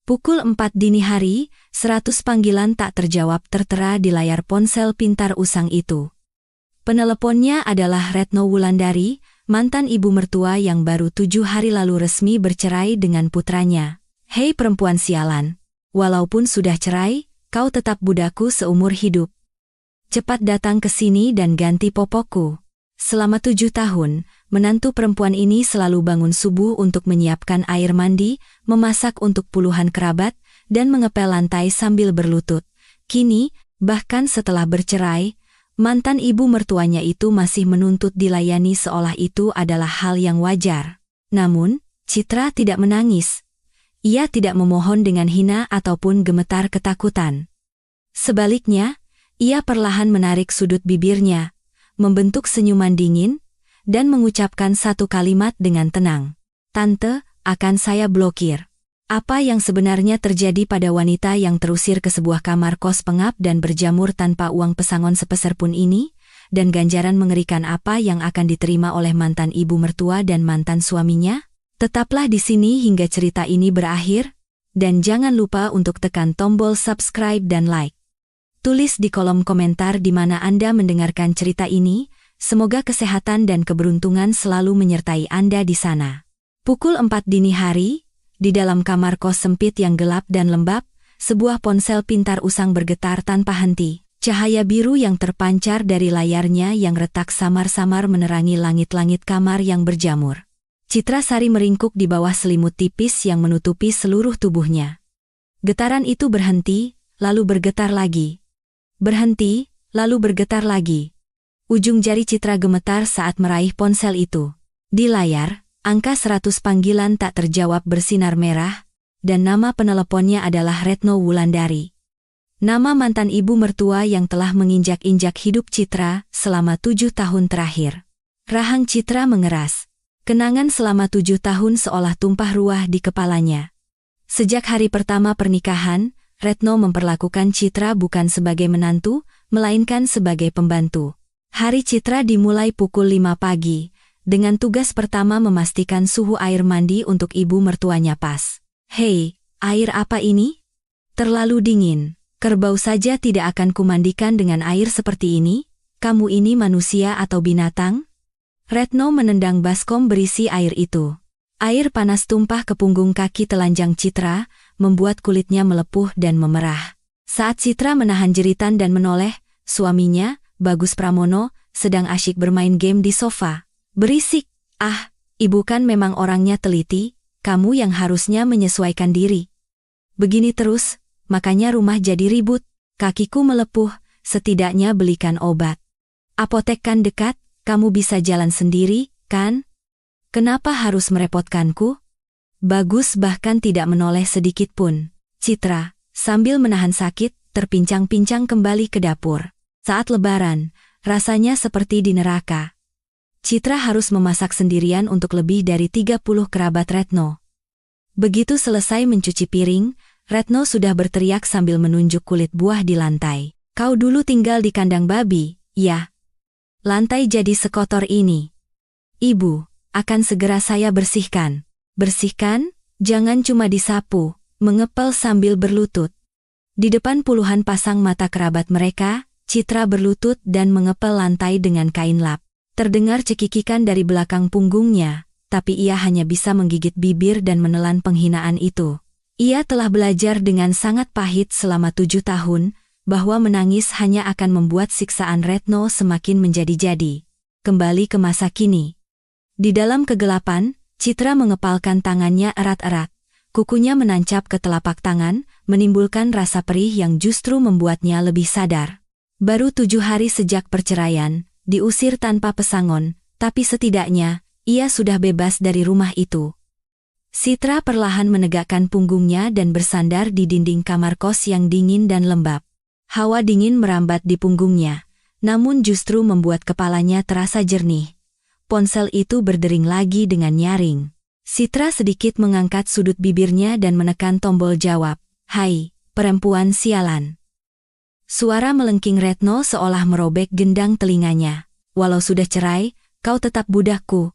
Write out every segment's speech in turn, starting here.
Pukul 4 dini hari, 100 panggilan tak terjawab tertera di layar ponsel pintar usang itu. Peneleponnya adalah Retno Wulandari, mantan ibu mertua yang baru 7 hari lalu resmi bercerai dengan putranya. Hei perempuan sialan, walaupun sudah cerai, kau tetap budakku seumur hidup. Cepat datang ke sini dan ganti popokku. Selama 7 tahun, menantu perempuan ini selalu bangun subuh untuk menyiapkan air mandi, memasak untuk puluhan kerabat, dan mengepel lantai sambil berlutut. Kini, bahkan setelah bercerai, mantan ibu mertuanya itu masih menuntut dilayani seolah itu adalah hal yang wajar. Namun, Citra tidak menangis. Ia tidak memohon dengan hina ataupun gemetar ketakutan. Sebaliknya, ia perlahan menarik sudut bibirnya, membentuk senyuman dingin, dan mengucapkan satu kalimat dengan tenang. Tante, akan saya blokir. Apa yang sebenarnya terjadi pada wanita yang terusir ke sebuah kamar kos pengap dan berjamur tanpa uang pesangon sepeser pun ini, dan ganjaran mengerikan apa yang akan diterima oleh mantan ibu mertua dan mantan suaminya? Tetaplah di sini hingga cerita ini berakhir, dan jangan lupa untuk tekan tombol subscribe dan like. Tulis di kolom komentar di mana Anda mendengarkan cerita ini. Semoga kesehatan dan keberuntungan selalu menyertai Anda di sana. Pukul 4 dini hari, di dalam kamar kos sempit yang gelap dan lembab, sebuah ponsel pintar usang bergetar tanpa henti. Cahaya biru yang terpancar dari layarnya yang retak samar-samar menerangi langit-langit kamar yang berjamur. Citra Sari meringkuk di bawah selimut tipis yang menutupi seluruh tubuhnya. Getaran itu berhenti, lalu bergetar lagi. Berhenti, lalu bergetar lagi. Ujung jari Citra gemetar saat meraih ponsel itu. Di layar, angka 100 panggilan tak terjawab bersinar merah, dan nama peneleponnya adalah Retno Wulandari. Nama mantan ibu mertua yang telah menginjak-injak hidup Citra selama 7 tahun terakhir. Rahang Citra mengeras. Kenangan selama 7 tahun seolah tumpah ruah di kepalanya. Sejak hari pertama pernikahan, Retno memperlakukan Citra bukan sebagai menantu, melainkan sebagai pembantu. Hari Citra dimulai pukul 5 pagi, dengan tugas pertama memastikan suhu air mandi untuk ibu mertuanya pas. Hei, air apa ini? Terlalu dingin. Kerbau saja tidak akan kumandikan dengan air seperti ini. Kamu ini manusia atau binatang? Retno menendang baskom berisi air itu. Air panas tumpah ke punggung kaki telanjang Citra, membuat kulitnya melepuh dan memerah. Saat Citra menahan jeritan dan menoleh, suaminya, Bagus Pramono, sedang asyik bermain game di sofa. Berisik, ibu kan memang orangnya teliti, kamu yang harusnya menyesuaikan diri. Begini terus, makanya rumah jadi ribut, kakiku melepuh, setidaknya belikan obat. Apotek kan dekat, kamu bisa jalan sendiri, kan? Kenapa harus merepotkanku? Bagus bahkan tidak menoleh sedikit pun. Citra, sambil menahan sakit, terpincang-pincang kembali ke dapur. Saat lebaran, rasanya seperti di neraka. Citra harus memasak sendirian untuk lebih dari 30 kerabat Retno. Begitu selesai mencuci piring, Retno sudah berteriak sambil menunjuk kulit buah di lantai. Kau dulu tinggal di kandang babi, ya? Lantai jadi sekotor ini. Ibu, akan segera saya bersihkan. Bersihkan, jangan cuma disapu, mengepel sambil berlutut. Di depan puluhan pasang mata kerabat mereka, Citra berlutut dan mengepel lantai dengan kain lap. Terdengar cekikikan dari belakang punggungnya, tapi ia hanya bisa menggigit bibir dan menelan penghinaan itu. Ia telah belajar dengan sangat pahit selama 7 tahun, bahwa menangis hanya akan membuat siksaan Retno semakin menjadi-jadi. Kembali ke masa kini. Di dalam kegelapan, Citra mengepalkan tangannya erat-erat. Kukunya menancap ke telapak tangan, menimbulkan rasa perih yang justru membuatnya lebih sadar. Baru 7 hari sejak perceraian, diusir tanpa pesangon, tapi setidaknya, ia sudah bebas dari rumah itu. Citra perlahan menegakkan punggungnya dan bersandar di dinding kamar kos yang dingin dan lembab. Hawa dingin merambat di punggungnya, namun justru membuat kepalanya terasa jernih. Ponsel itu berdering lagi dengan nyaring. Citra sedikit mengangkat sudut bibirnya dan menekan tombol jawab. Hai, perempuan sialan. Suara melengking Retno seolah merobek gendang telinganya. Walau sudah cerai, kau tetap budakku.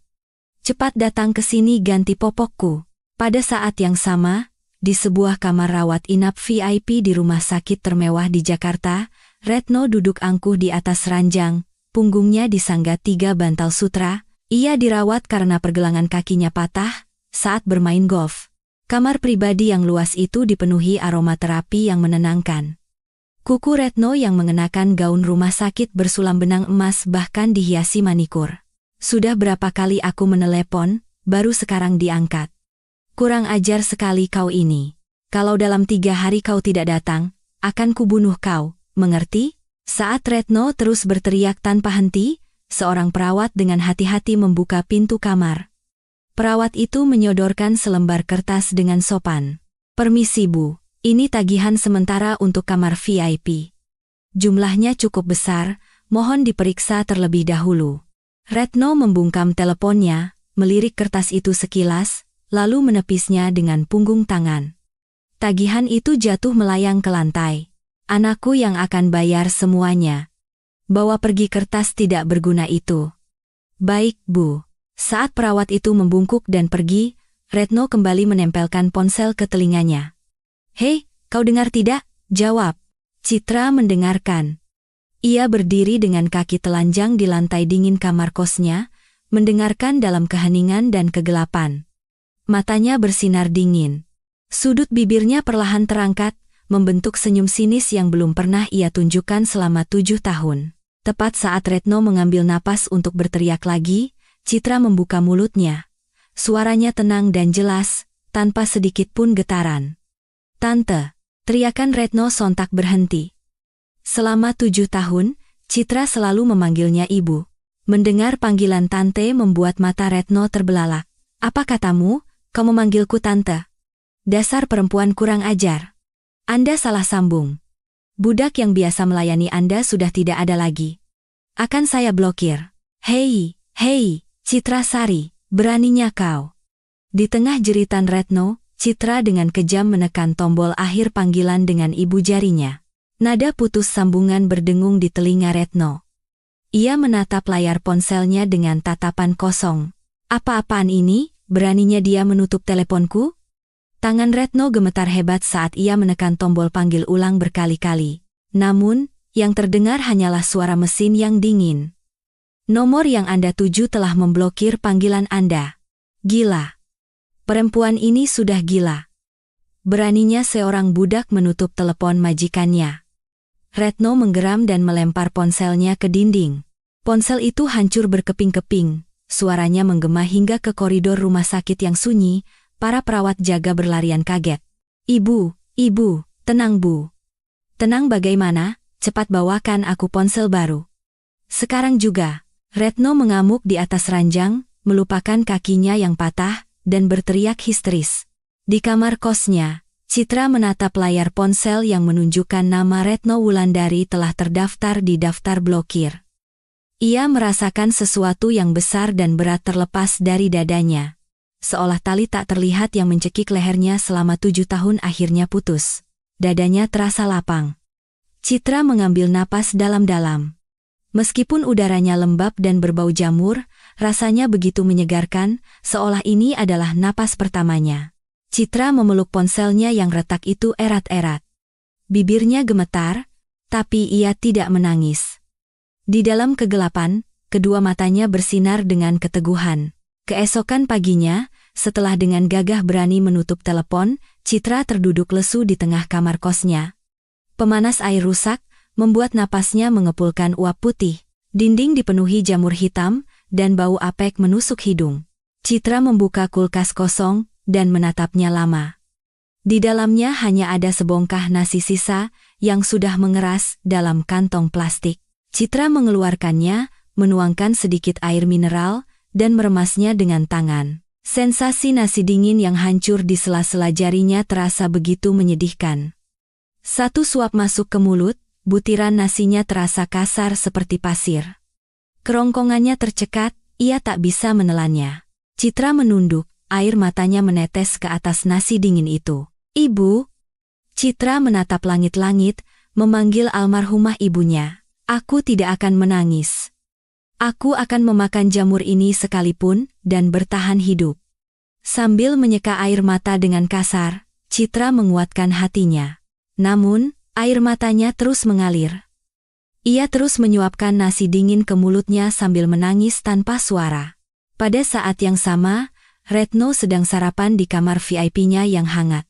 Cepat datang ke sini ganti popokku. Pada saat yang sama, di sebuah kamar rawat inap VIP di rumah sakit termewah di Jakarta, Retno duduk angkuh di atas ranjang, punggungnya disangga 3 bantal sutra. Ia dirawat karena pergelangan kakinya patah saat bermain golf. Kamar pribadi yang luas itu dipenuhi aromaterapi yang menenangkan. Kuku Retno yang mengenakan gaun rumah sakit bersulam benang emas bahkan dihiasi manikur. Sudah berapa kali aku menelepon, baru sekarang diangkat. Kurang ajar sekali kau ini. Kalau dalam 3 hari kau tidak datang, akan kubunuh kau, mengerti? Saat Retno terus berteriak tanpa henti, seorang perawat dengan hati-hati membuka pintu kamar. Perawat itu menyodorkan selembar kertas dengan sopan. Permisi Bu. Ini tagihan sementara untuk kamar VIP. Jumlahnya cukup besar, mohon diperiksa terlebih dahulu. Retno membungkam teleponnya, melirik kertas itu sekilas, lalu menepisnya dengan punggung tangan. Tagihan itu jatuh melayang ke lantai. Anakku yang akan bayar semuanya. Bawa pergi kertas tidak berguna itu. Baik, Bu. Saat perawat itu membungkuk dan pergi, Retno kembali menempelkan ponsel ke telinganya. Hei, kau dengar tidak? Jawab. Citra mendengarkan. Ia berdiri dengan kaki telanjang di lantai dingin kamar kosnya, mendengarkan dalam keheningan dan kegelapan. Matanya bersinar dingin. Sudut bibirnya perlahan terangkat, membentuk senyum sinis yang belum pernah ia tunjukkan selama 7 tahun. Tepat saat Retno mengambil napas untuk berteriak lagi, Citra membuka mulutnya. Suaranya tenang dan jelas, tanpa sedikit pun getaran. Tante, teriakan Retno sontak berhenti. Selama 7 tahun, Citra selalu memanggilnya ibu. Mendengar panggilan tante membuat mata Retno terbelalak. Apa katamu? Kau memanggilku tante? Dasar perempuan kurang ajar. Anda salah sambung. Budak yang biasa melayani Anda sudah tidak ada lagi. Akan saya blokir. Hei, Citra Sari, beraninya kau. Di tengah jeritan Retno, Citra dengan kejam menekan tombol akhir panggilan dengan ibu jarinya. Nada putus sambungan berdengung di telinga Retno. Ia menatap layar ponselnya dengan tatapan kosong. Apa-apaan ini? Beraninya dia menutup teleponku? Tangan Retno gemetar hebat saat ia menekan tombol panggil ulang berkali-kali. Namun, yang terdengar hanyalah suara mesin yang dingin. Nomor yang Anda tuju telah memblokir panggilan Anda. Gila. Perempuan ini sudah gila. Beraninya seorang budak menutup telepon majikannya. Retno menggeram dan melempar ponselnya ke dinding. Ponsel itu hancur berkeping-keping, suaranya menggema hingga ke koridor rumah sakit yang sunyi, para perawat jaga berlarian kaget. Ibu, tenang Bu. Tenang bagaimana, cepat bawakan aku ponsel baru. Sekarang juga. Retno mengamuk di atas ranjang, melupakan kakinya yang patah, dan berteriak histeris. Di kamar kosnya, Citra menatap layar ponsel yang menunjukkan nama Retno Wulandari telah terdaftar di daftar blokir. Ia merasakan sesuatu yang besar dan berat terlepas dari dadanya. Seolah tali tak terlihat yang mencekik lehernya selama 7 tahun akhirnya putus. Dadanya terasa lapang. Citra mengambil napas dalam-dalam. Meskipun udaranya lembab dan berbau jamur, rasanya begitu menyegarkan, seolah ini adalah napas pertamanya. Citra memeluk ponselnya yang retak itu erat-erat. Bibirnya gemetar, tapi ia tidak menangis. Di dalam kegelapan, kedua matanya bersinar dengan keteguhan. Keesokan paginya, setelah dengan gagah berani menutup telepon, Citra terduduk lesu di tengah kamar kosnya. Pemanas air rusak, membuat napasnya mengepulkan uap putih. Dinding dipenuhi jamur hitam, dan bau apek menusuk hidung. Citra membuka kulkas kosong, dan menatapnya lama. Di dalamnya hanya ada sebongkah nasi sisa, yang sudah mengeras dalam kantong plastik. Citra mengeluarkannya, menuangkan sedikit air mineral, dan meremasnya dengan tangan. Sensasi nasi dingin yang hancur di sela-sela jarinya terasa begitu menyedihkan. Satu suap masuk ke mulut, butiran nasinya terasa kasar seperti pasir. Kerongkongannya tercekat, ia tak bisa menelannya. Citra menunduk, air matanya menetes ke atas nasi dingin itu. Ibu! Citra menatap langit-langit, memanggil almarhumah ibunya. Aku tidak akan menangis. Aku akan memakan jamur ini sekalipun, dan bertahan hidup. Sambil menyeka air mata dengan kasar, Citra menguatkan hatinya. Namun, air matanya terus mengalir. Ia terus menyuapkan nasi dingin ke mulutnya sambil menangis tanpa suara. Pada saat yang sama, Retno sedang sarapan di kamar VIP-nya yang hangat.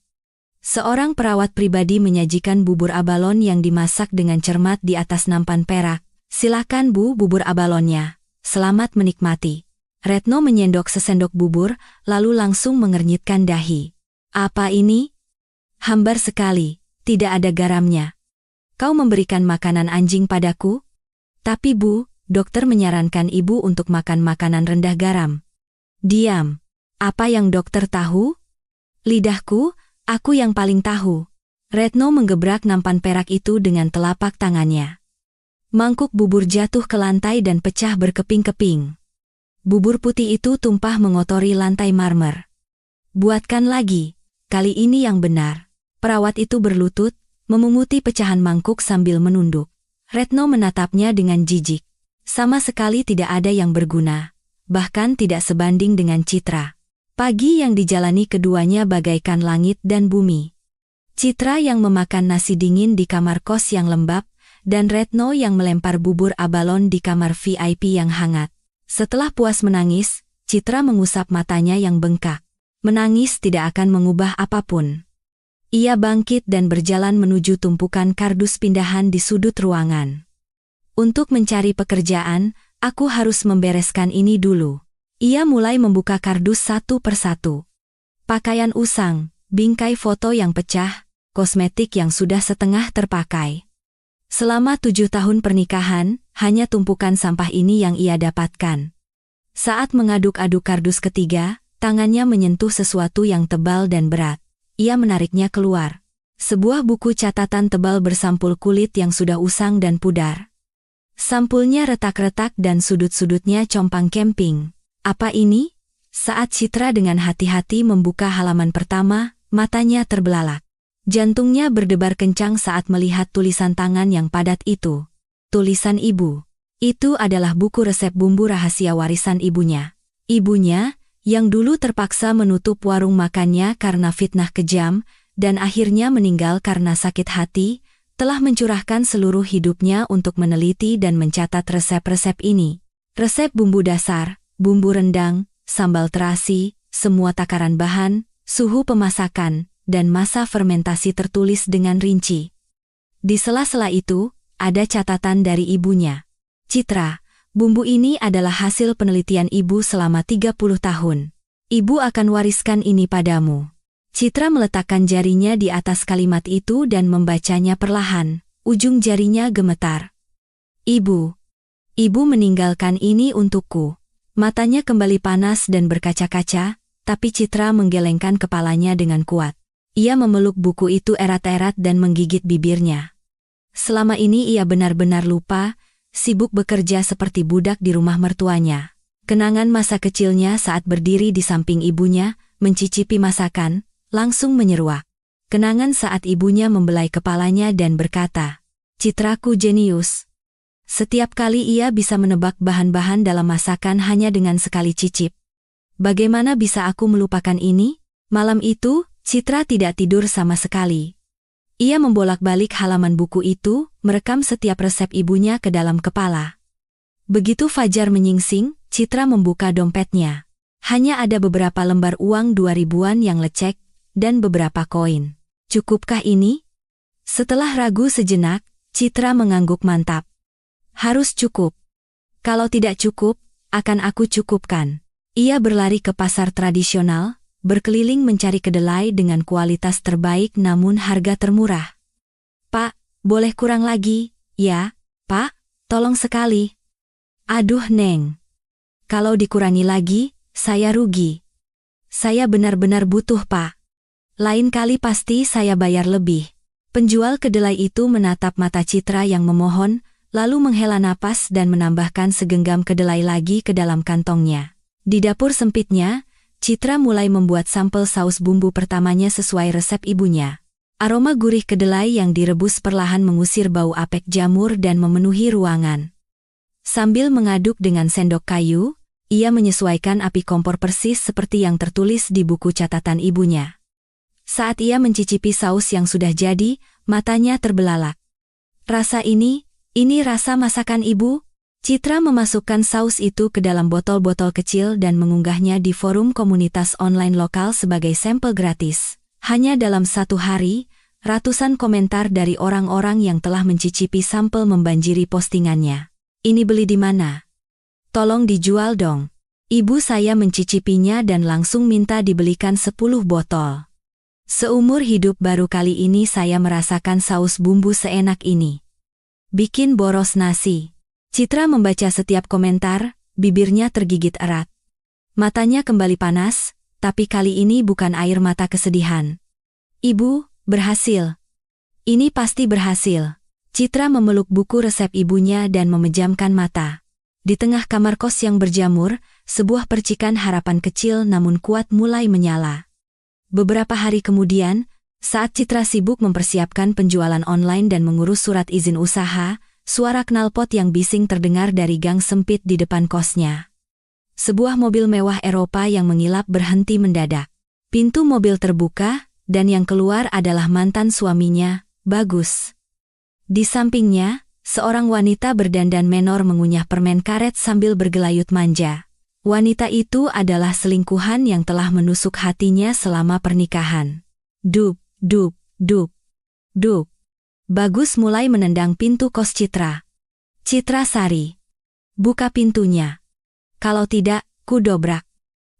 Seorang perawat pribadi menyajikan bubur abalon yang dimasak dengan cermat di atas nampan perak. "Silakan Bu, bubur abalonnya. Selamat menikmati." Retno menyendok sesendok bubur, lalu langsung mengernyitkan dahi. "Apa ini? Hambar sekali, tidak ada garamnya. Kau memberikan makanan anjing padaku?" "Tapi Bu, dokter menyarankan Ibu untuk makan makanan rendah garam." "Diam. Apa yang dokter tahu? Lidahku, aku yang paling tahu." Retno menggebrak nampan perak itu dengan telapak tangannya. Mangkuk bubur jatuh ke lantai dan pecah berkeping-keping. Bubur putih itu tumpah mengotori lantai marmer. "Buatkan lagi, kali ini yang benar." Perawat itu berlutut, memunguti pecahan mangkuk sambil menunduk. Retno menatapnya dengan jijik. Sama sekali tidak ada yang berguna, bahkan tidak sebanding dengan Citra. Pagi yang dijalani keduanya bagaikan langit dan bumi. Citra yang memakan nasi dingin di kamar kos yang lembab, dan Retno yang melempar bubur abalon di kamar VIP yang hangat. Setelah puas menangis, Citra mengusap matanya yang bengkak. Menangis tidak akan mengubah apapun. Ia bangkit dan berjalan menuju tumpukan kardus pindahan di sudut ruangan. "Untuk mencari pekerjaan, aku harus membereskan ini dulu." Ia mulai membuka kardus satu persatu. Pakaian usang, bingkai foto yang pecah, kosmetik yang sudah setengah terpakai. Selama 7 tahun pernikahan, hanya tumpukan sampah ini yang ia dapatkan. Saat mengaduk-aduk kardus ketiga, tangannya menyentuh sesuatu yang tebal dan berat. Ia menariknya keluar. Sebuah buku catatan tebal bersampul kulit yang sudah usang dan pudar. Sampulnya retak-retak dan sudut-sudutnya compang camping. "Apa ini?" Saat Citra dengan hati-hati membuka halaman pertama, matanya terbelalak. Jantungnya berdebar kencang saat melihat tulisan tangan yang padat itu. Tulisan ibu. Itu adalah buku resep bumbu rahasia warisan ibunya. Ibunya, yang dulu terpaksa menutup warung makannya karena fitnah kejam, dan akhirnya meninggal karena sakit hati, telah mencurahkan seluruh hidupnya untuk meneliti dan mencatat resep-resep ini. Resep bumbu dasar, bumbu rendang, sambal terasi, semua takaran bahan, suhu pemasakan, dan masa fermentasi tertulis dengan rinci. Di sela-sela itu, ada catatan dari ibunya. "Citra, bumbu ini adalah hasil penelitian ibu selama 30 tahun. Ibu akan wariskan ini padamu." Citra meletakkan jarinya di atas kalimat itu dan membacanya perlahan. Ujung jarinya gemetar. "Ibu. Ibu meninggalkan ini untukku." Matanya kembali panas dan berkaca-kaca, tapi Citra menggelengkan kepalanya dengan kuat. Ia memeluk buku itu erat-erat dan menggigit bibirnya. Selama ini ia benar-benar lupa, sibuk bekerja seperti budak di rumah mertuanya. Kenangan masa kecilnya saat berdiri di samping ibunya, mencicipi masakan, langsung menyeruak. Kenangan saat ibunya membelai kepalanya dan berkata, "Citraku jenius." Setiap kali ia bisa menebak bahan-bahan dalam masakan hanya dengan sekali cicip. Bagaimana bisa aku melupakan ini? Malam itu, Citra tidak tidur sama sekali. Ia membolak-balik halaman buku itu, merekam setiap resep ibunya ke dalam kepala. Begitu fajar menyingsing, Citra membuka dompetnya. Hanya ada beberapa lembar uang 2000-an yang lecek, dan beberapa koin. Cukupkah ini? Setelah ragu sejenak, Citra mengangguk mantap. Harus cukup. Kalau tidak cukup, akan aku cukupkan. Ia berlari ke pasar tradisional, berkeliling mencari kedelai dengan kualitas terbaik namun harga termurah. "Pak, boleh kurang lagi?" "Ya, Pak, tolong sekali." "Aduh Neng. Kalau dikurangi lagi, saya rugi. Saya benar-benar butuh Pak. Lain kali pasti saya bayar lebih." Penjual kedelai itu menatap mata Citra yang memohon, lalu menghela napas dan menambahkan segenggam kedelai lagi ke dalam kantongnya. Di dapur sempitnya, Citra mulai membuat sampel saus bumbu pertamanya sesuai resep ibunya. Aroma gurih kedelai yang direbus perlahan mengusir bau apek jamur dan memenuhi ruangan. Sambil mengaduk dengan sendok kayu, ia menyesuaikan api kompor persis seperti yang tertulis di buku catatan ibunya. Saat ia mencicipi saus yang sudah jadi, matanya terbelalak. Rasa ini rasa masakan ibu? Citra memasukkan saus itu ke dalam botol-botol kecil dan mengunggahnya di forum komunitas online lokal sebagai sampel gratis. Hanya dalam 1 hari, ratusan komentar dari orang-orang yang telah mencicipi sampel membanjiri postingannya. Ini beli di mana? Tolong dijual dong. Ibu saya mencicipinya dan langsung minta dibelikan 10 botol. Seumur hidup baru kali ini saya merasakan saus bumbu seenak ini. Bikin boros nasi. Citra membaca setiap komentar, bibirnya tergigit erat. Matanya kembali panas, tapi kali ini bukan air mata kesedihan. Ibu, berhasil. Ini pasti berhasil. Citra memeluk buku resep ibunya dan memejamkan mata. Di tengah kamar kos yang berjamur, sebuah percikan harapan kecil namun kuat mulai menyala. Beberapa hari kemudian, saat Citra sibuk mempersiapkan penjualan online dan mengurus surat izin usaha, suara knalpot yang bising terdengar dari gang sempit di depan kosnya. Sebuah mobil mewah Eropa yang mengilap berhenti mendadak. Pintu mobil terbuka, dan yang keluar adalah mantan suaminya, Bagus. Di sampingnya, seorang wanita berdandan menor mengunyah permen karet sambil bergelayut manja. Wanita itu adalah selingkuhan yang telah menusuk hatinya selama pernikahan. Duk, duk, duk, duk. Bagus mulai menendang pintu kos Citra. Citra Sari. Buka pintunya. Kalau tidak, ku dobrak.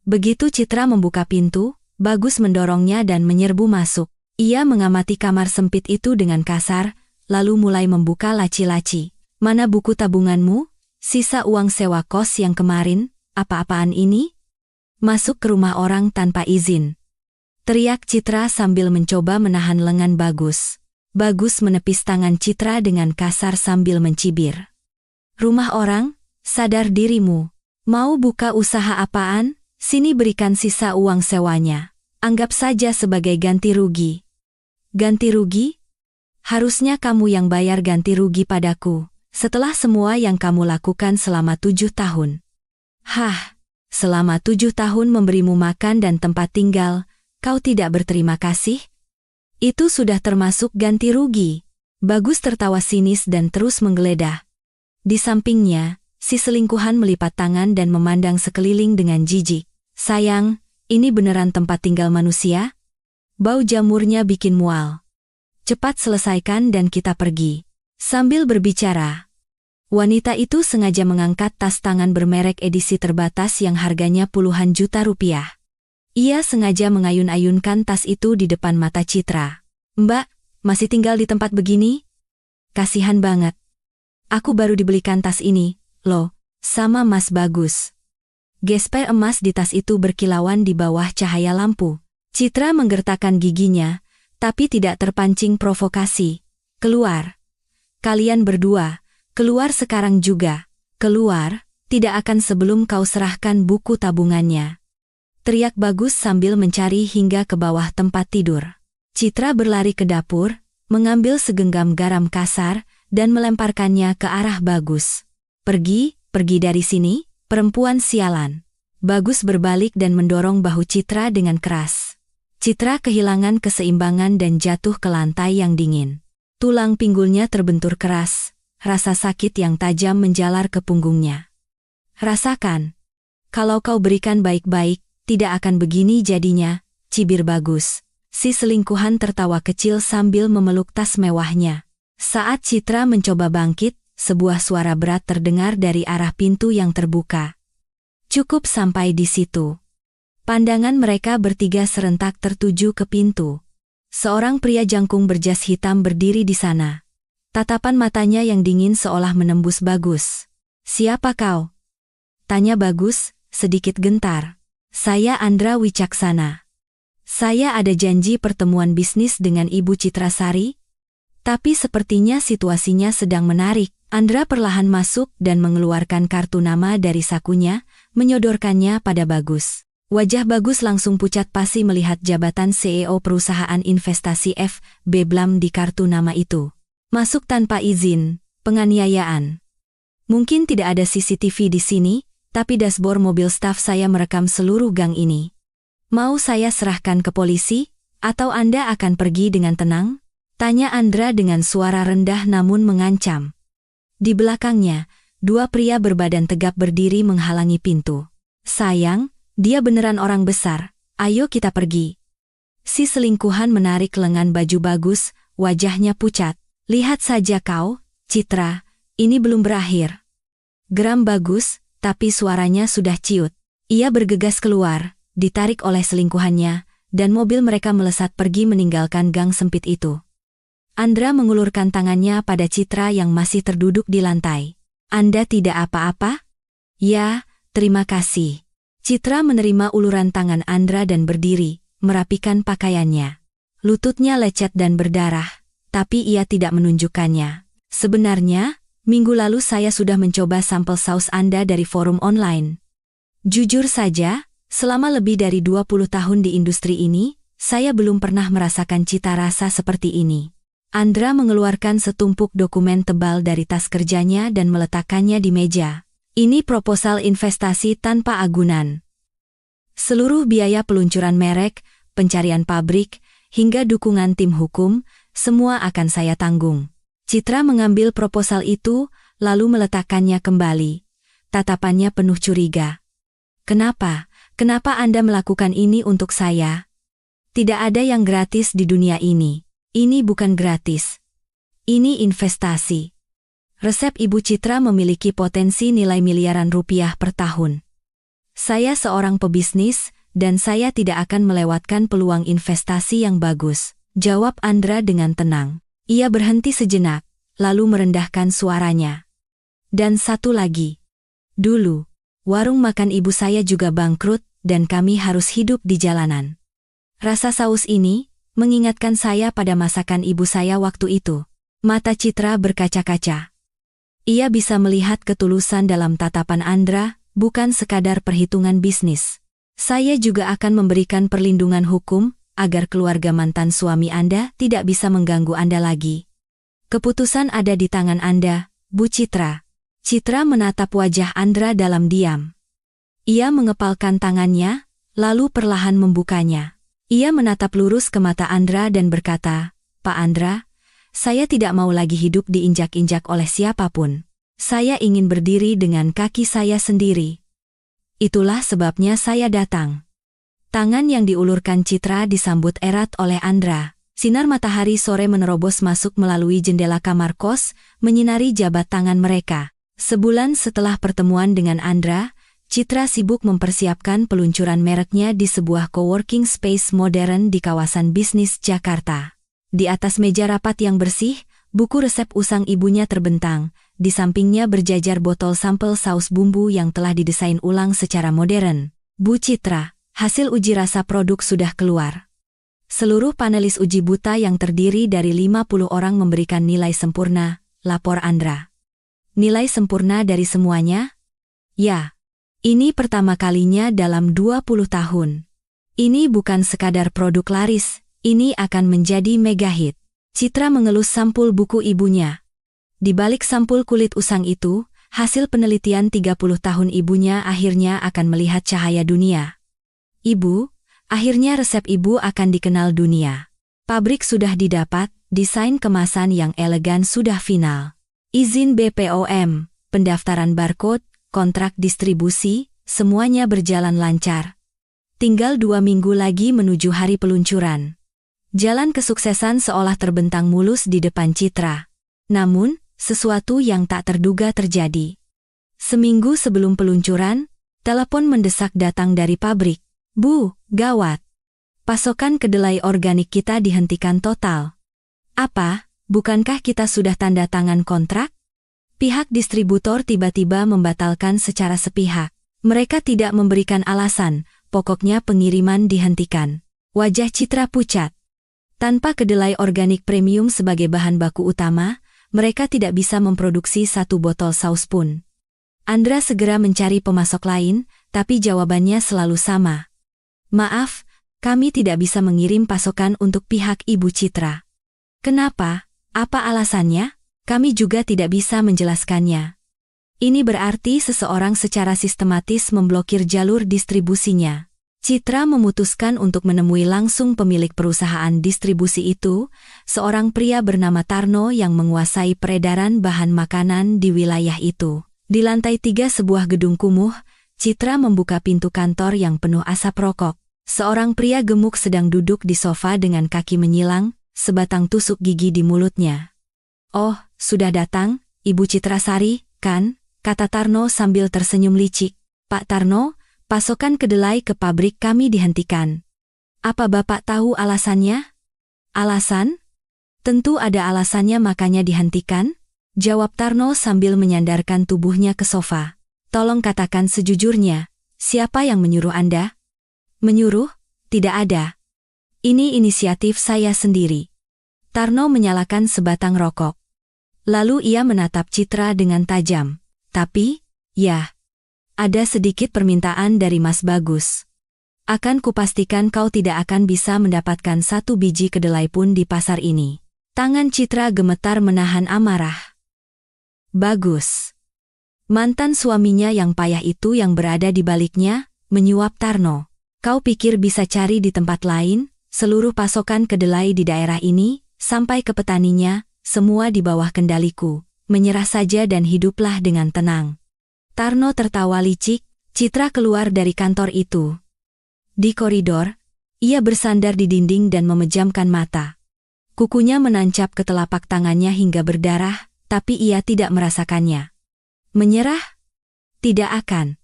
Begitu Citra membuka pintu, Bagus mendorongnya dan menyerbu masuk. Ia mengamati kamar sempit itu dengan kasar, lalu mulai membuka laci-laci. Mana buku tabunganmu? Sisa uang sewa kos yang kemarin? Apa-apaan ini? Masuk ke rumah orang tanpa izin. Teriak Citra sambil mencoba menahan lengan Bagus. Bagus menepis tangan Citra dengan kasar sambil mencibir. Rumah orang? Sadar dirimu. Mau buka usaha apaan? Sini berikan sisa uang sewanya. Anggap saja sebagai ganti rugi. Ganti rugi? Harusnya kamu yang bayar ganti rugi padaku, setelah semua yang kamu lakukan selama 7 tahun. Hah, selama 7 tahun memberimu makan dan tempat tinggal, kau tidak berterima kasih? Itu sudah termasuk ganti rugi. Bagus tertawa sinis dan terus menggeledah. Di sampingnya, si selingkuhan melipat tangan dan memandang sekeliling dengan jijik. Sayang, ini beneran tempat tinggal manusia? Bau jamurnya bikin mual. Cepat selesaikan dan kita pergi. Sambil berbicara, wanita itu sengaja mengangkat tas tangan bermerek edisi terbatas yang harganya puluhan juta rupiah. Ia sengaja mengayun-ayunkan tas itu di depan mata Citra. Mbak, masih tinggal di tempat begini? Kasihan banget. Aku baru dibelikan tas ini, loh, sama Mas Bagus. Gesper emas di tas itu berkilauan di bawah cahaya lampu. Citra menggertakkan giginya, tapi tidak terpancing provokasi. Keluar. Kalian berdua, keluar sekarang juga. Keluar, tidak akan sebelum kau serahkan buku tabungannya. Teriak Bagus sambil mencari hingga ke bawah tempat tidur. Citra berlari ke dapur, mengambil segenggam garam kasar, dan melemparkannya ke arah Bagus. Pergi dari sini, perempuan sialan. Bagus berbalik dan mendorong bahu Citra dengan keras. Citra kehilangan keseimbangan dan jatuh ke lantai yang dingin. Tulang pinggulnya terbentur keras, rasa sakit yang tajam menjalar ke punggungnya. Rasakan. Kalau kau berikan baik-baik, tidak akan begini jadinya, cibir Bagus. Si selingkuhan tertawa kecil sambil memeluk tas mewahnya. Saat Citra mencoba bangkit, sebuah suara berat terdengar dari arah pintu yang terbuka. Cukup sampai di situ. Pandangan mereka bertiga serentak tertuju ke pintu. Seorang pria jangkung berjas hitam berdiri di sana. Tatapan matanya yang dingin seolah menembus Bagus. Siapa kau? Tanya Bagus, sedikit gentar. Saya Andra Wicaksana. Saya ada janji pertemuan bisnis dengan Ibu Citra Sari. Tapi sepertinya situasinya sedang menarik. Andra perlahan masuk dan mengeluarkan kartu nama dari sakunya, menyodorkannya pada Bagus. Wajah Bagus langsung pucat pasi melihat jabatan CEO perusahaan investasi FB Blam di kartu nama itu. Masuk tanpa izin, penganiayaan. Mungkin tidak ada CCTV di sini, tapi dashboard mobil staf saya merekam seluruh gang ini. Mau saya serahkan ke polisi? Atau Anda akan pergi dengan tenang? Tanya Andra dengan suara rendah namun mengancam. Di belakangnya, dua pria berbadan tegap berdiri menghalangi pintu. Sayang, dia beneran orang besar, ayo kita pergi. Si selingkuhan menarik lengan baju bagus, wajahnya pucat. Lihat saja kau, Citra, ini belum berakhir. Geram bagus, tapi suaranya sudah ciut. Ia bergegas keluar, ditarik oleh selingkuhannya, dan mobil mereka melesat pergi meninggalkan gang sempit itu. Andra mengulurkan tangannya pada Citra yang masih terduduk di lantai. Anda tidak apa-apa? Ya, terima kasih. Citra menerima uluran tangan Andra dan berdiri, merapikan pakaiannya. Lututnya lecet dan berdarah, tapi ia tidak menunjukkannya. Sebenarnya, minggu lalu saya sudah mencoba sampel saus Anda dari forum online. Jujur saja, selama lebih dari 20 tahun di industri ini, saya belum pernah merasakan cita rasa seperti ini. Andra mengeluarkan setumpuk dokumen tebal dari tas kerjanya dan meletakkannya di meja. Ini proposal investasi tanpa agunan. Seluruh biaya peluncuran merek, pencarian pabrik, hingga dukungan tim hukum, semua akan saya tanggung. Citra mengambil proposal itu, lalu meletakkannya kembali. Tatapannya penuh curiga. Kenapa? Kenapa Anda melakukan ini untuk saya? Tidak ada yang gratis di dunia ini. Ini bukan gratis. Ini investasi. Resep Ibu Citra memiliki potensi nilai miliaran rupiah per tahun. Saya seorang pebisnis, dan saya tidak akan melewatkan peluang investasi yang bagus, jawab Andra dengan tenang. Ia berhenti sejenak, lalu merendahkan suaranya. Dan satu lagi. Dulu, warung makan ibu saya juga bangkrut, dan kami harus hidup di jalanan. Rasa saus ini mengingatkan saya pada masakan ibu saya waktu itu. Mata Citra berkaca-kaca. Ia bisa melihat ketulusan dalam tatapan Andra, bukan sekadar perhitungan bisnis. Saya juga akan memberikan perlindungan hukum, agar keluarga mantan suami Anda tidak bisa mengganggu Anda lagi. Keputusan ada di tangan Anda, Bu Citra. Citra menatap wajah Andra dalam diam. Ia mengepalkan tangannya, lalu perlahan membukanya. Ia menatap lurus ke mata Andra dan berkata, Pak Andra, saya tidak mau lagi hidup diinjak-injak oleh siapapun. Saya ingin berdiri dengan kaki saya sendiri. Itulah sebabnya saya datang. Tangan yang diulurkan Citra disambut erat oleh Andra. Sinar matahari sore menerobos masuk melalui jendela kamar kos, menyinari jabat tangan mereka. Sebulan setelah pertemuan dengan Andra, Citra sibuk mempersiapkan peluncuran mereknya di sebuah coworking space modern di kawasan bisnis Jakarta. Di atas meja rapat yang bersih, buku resep usang ibunya terbentang, di sampingnya berjajar botol sampel saus bumbu yang telah didesain ulang secara modern. Bu Citra, hasil uji rasa produk sudah keluar. Seluruh panelis uji buta yang terdiri dari 50 orang memberikan nilai sempurna, lapor Andra. Nilai sempurna dari semuanya? Ya. Ini pertama kalinya dalam 20 tahun. Ini bukan sekadar produk laris, ini akan menjadi mega hit. Citra mengelus sampul buku ibunya. Di balik sampul kulit usang itu, hasil penelitian 30 tahun ibunya akhirnya akan melihat cahaya dunia. Ibu, akhirnya resep ibu akan dikenal dunia. Pabrik sudah didapat, desain kemasan yang elegan sudah final. Izin BPOM, pendaftaran barcode, kontrak distribusi, semuanya berjalan lancar. Tinggal 2 minggu lagi menuju hari peluncuran. Jalan kesuksesan seolah terbentang mulus di depan Citra. Namun, sesuatu yang tak terduga terjadi. Seminggu sebelum peluncuran, telepon mendesak datang dari pabrik. Bu, gawat. Pasokan kedelai organik kita dihentikan total. Apa, bukankah kita sudah tanda tangan kontrak? Pihak distributor tiba-tiba membatalkan secara sepihak. Mereka tidak memberikan alasan, pokoknya pengiriman dihentikan. Wajah Citra pucat. Tanpa kedelai organik premium sebagai bahan baku utama, mereka tidak bisa memproduksi 1 botol saus pun. Andra segera mencari pemasok lain, tapi jawabannya selalu sama. Maaf, kami tidak bisa mengirim pasokan untuk pihak Ibu Citra. Kenapa? Apa alasannya? Kami juga tidak bisa menjelaskannya. Ini berarti seseorang secara sistematis memblokir jalur distribusinya. Citra memutuskan untuk menemui langsung pemilik perusahaan distribusi itu, seorang pria bernama Tarno yang menguasai peredaran bahan makanan di wilayah itu. Di lantai 3 sebuah gedung kumuh, Citra membuka pintu kantor yang penuh asap rokok. Seorang pria gemuk sedang duduk di sofa dengan kaki menyilang, sebatang tusuk gigi di mulutnya. "Oh, sudah datang, Ibu Citrasari, kan?" kata Tarno sambil tersenyum licik. "Pak Tarno, pasokan kedelai ke pabrik kami dihentikan. Apa Bapak tahu alasannya?" "Alasan? Tentu ada alasannya makanya dihentikan," jawab Tarno sambil menyandarkan tubuhnya ke sofa. "Tolong katakan sejujurnya, siapa yang menyuruh Anda?" "Menyuruh? Tidak ada. Ini inisiatif saya sendiri." Tarno menyalakan sebatang rokok. Lalu ia menatap Citra dengan tajam. "Tapi, ya, ada sedikit permintaan dari Mas Bagus. Akan kupastikan kau tidak akan bisa mendapatkan 1 biji kedelai pun di pasar ini." Tangan Citra gemetar menahan amarah. "Bagus. Mantan suaminya yang payah itu yang berada di baliknya," menyuap Tarno. "Kau pikir bisa cari di tempat lain? Seluruh pasokan kedelai di daerah ini, sampai ke petaninya, semua di bawah kendaliku. Menyerah saja dan hiduplah dengan tenang." Tarno tertawa licik. Citra keluar dari kantor itu. Di koridor, ia bersandar di dinding dan memejamkan mata. Kukunya menancap ke telapak tangannya hingga berdarah, tapi ia tidak merasakannya. Menyerah? Tidak akan.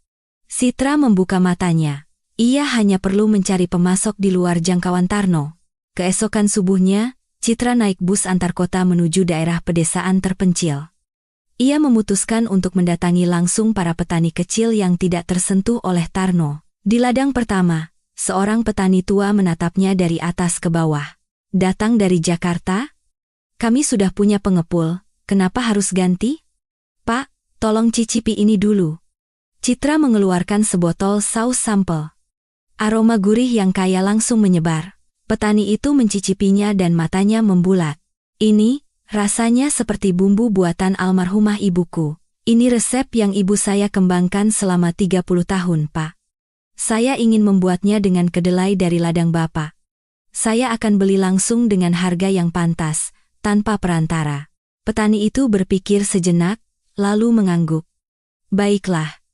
Citra membuka matanya. Ia hanya perlu mencari pemasok di luar jangkauan Tarno. Keesokan subuhnya, Citra naik bus antar kota menuju daerah pedesaan terpencil. Ia memutuskan untuk mendatangi langsung para petani kecil yang tidak tersentuh oleh Tarno. Di ladang pertama, seorang petani tua menatapnya dari atas ke bawah. "Datang dari Jakarta? Kami sudah punya pengepul, kenapa harus ganti?" "Pak, tolong cicipi ini dulu." Citra mengeluarkan sebotol saus sampel. Aroma gurih yang kaya langsung menyebar. Petani itu mencicipinya dan matanya membulat. "Ini, rasanya seperti bumbu buatan almarhumah ibuku. Ini resep yang ibu saya kembangkan selama 30 tahun, Pak. Saya ingin membuatnya dengan kedelai dari ladang Bapak. Saya akan beli langsung dengan harga yang pantas, tanpa perantara." Petani itu berpikir sejenak, lalu mengangguk. "Baiklah.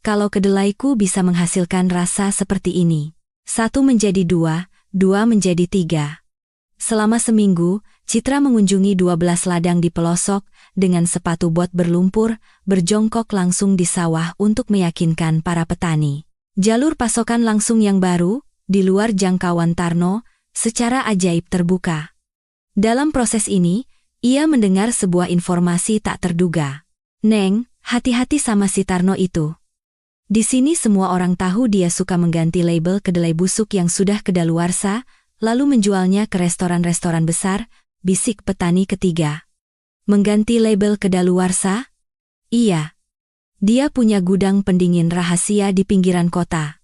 Kalau kedelaiku bisa menghasilkan rasa seperti ini, 1 menjadi 2, 2 menjadi 3. Selama seminggu, Citra mengunjungi 12 ladang di pelosok, dengan sepatu bot berlumpur, berjongkok langsung di sawah untuk meyakinkan para petani. Jalur pasokan langsung yang baru, di luar jangkauan Tarno, secara ajaib terbuka. Dalam proses ini, ia mendengar sebuah informasi tak terduga. "Neng, hati-hati sama si Tarno itu. Di sini semua orang tahu dia suka mengganti label kedelai busuk yang sudah kedaluarsa, lalu menjualnya ke restoran-restoran besar," bisik petani ketiga. "Mengganti label kedaluarsa?" "Iya. Dia punya gudang pendingin rahasia di pinggiran kota.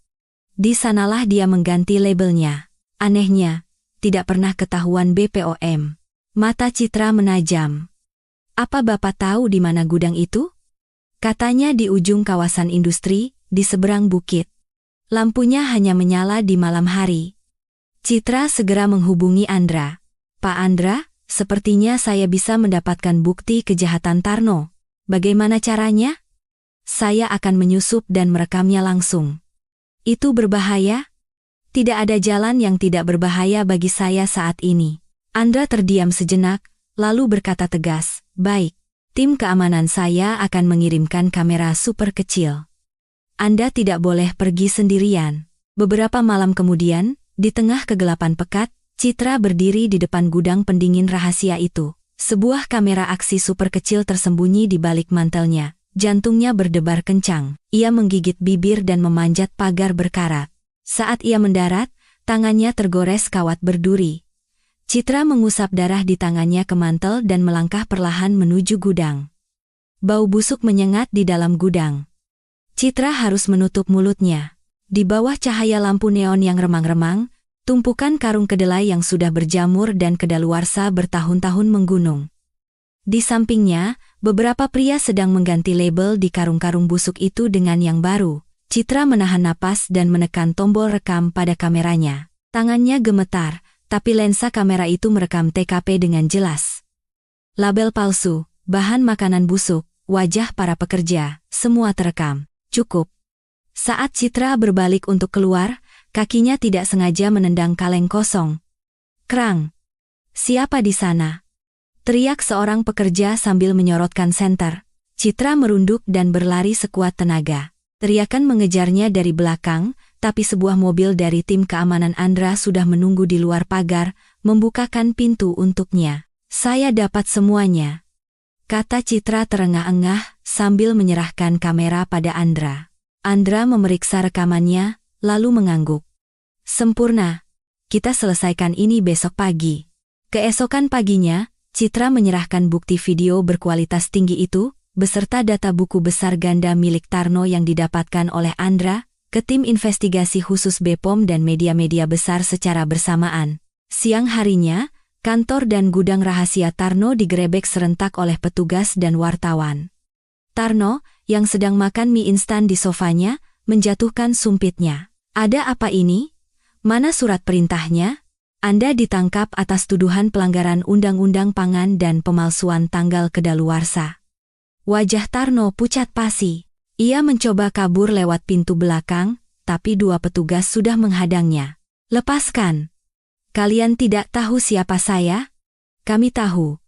Di sanalah dia mengganti labelnya. Anehnya, tidak pernah ketahuan BPOM." Mata Citra menajam. "Apa Bapak tahu di mana gudang itu?" "Katanya di ujung kawasan industri, di seberang bukit. Lampunya hanya menyala di malam hari." Citra segera menghubungi Andra. "Pak Andra, sepertinya saya bisa mendapatkan bukti kejahatan Tarno. Bagaimana caranya?" "Saya akan menyusup dan merekamnya langsung." "Itu berbahaya?" "Tidak ada jalan yang tidak berbahaya bagi saya saat ini." Andra terdiam sejenak, lalu berkata tegas, "Baik. Tim keamanan saya akan mengirimkan kamera super kecil. Anda tidak boleh pergi sendirian." Beberapa malam kemudian, di tengah kegelapan pekat, Citra berdiri di depan gudang pendingin rahasia itu. Sebuah kamera aksi super kecil tersembunyi di balik mantelnya. Jantungnya berdebar kencang. Ia menggigit bibir dan memanjat pagar berkarat. Saat ia mendarat, tangannya tergores kawat berduri. Citra mengusap darah di tangannya ke mantel dan melangkah perlahan menuju gudang. Bau busuk menyengat di dalam gudang. Citra harus menutup mulutnya. Di bawah cahaya lampu neon yang remang-remang, tumpukan karung kedelai yang sudah berjamur dan kedaluarsa bertahun-tahun menggunung. Di sampingnya, beberapa pria sedang mengganti label di karung-karung busuk itu dengan yang baru. Citra menahan napas dan menekan tombol rekam pada kameranya. Tangannya gemetar, tapi lensa kamera itu merekam TKP dengan jelas. Label palsu, bahan makanan busuk, wajah para pekerja, semua terekam. Cukup. Saat Citra berbalik untuk keluar, kakinya tidak sengaja menendang kaleng kosong. Krang! Siapa di sana? Teriak seorang pekerja sambil menyorotkan senter. Citra merunduk dan berlari sekuat tenaga. Teriakan mengejarnya dari belakang, tapi sebuah mobil dari tim keamanan Andra sudah menunggu di luar pagar, membukakan pintu untuknya. "Saya dapat semuanya," kata Citra terengah-engah sambil menyerahkan kamera pada Andra. Andra memeriksa rekamannya, lalu mengangguk. "Sempurna. Kita selesaikan ini besok pagi." Keesokan paginya, Citra menyerahkan bukti video berkualitas tinggi itu, beserta data buku besar ganda milik Tarno yang didapatkan oleh Andra, ke tim investigasi khusus BPOM dan media-media besar secara bersamaan. Siang harinya, kantor dan gudang rahasia Tarno digerebek serentak oleh petugas dan wartawan. Tarno, yang sedang makan mie instan di sofanya, menjatuhkan sumpitnya. "Ada apa ini? Mana surat perintahnya? Anda ditangkap atas tuduhan pelanggaran Undang-Undang Pangan dan pemalsuan tanggal kedaluarsa." Wajah Tarno pucat pasi. Ia mencoba kabur lewat pintu belakang, tapi dua petugas sudah menghadangnya. "Lepaskan. Kalian tidak tahu siapa saya?" "Kami tahu.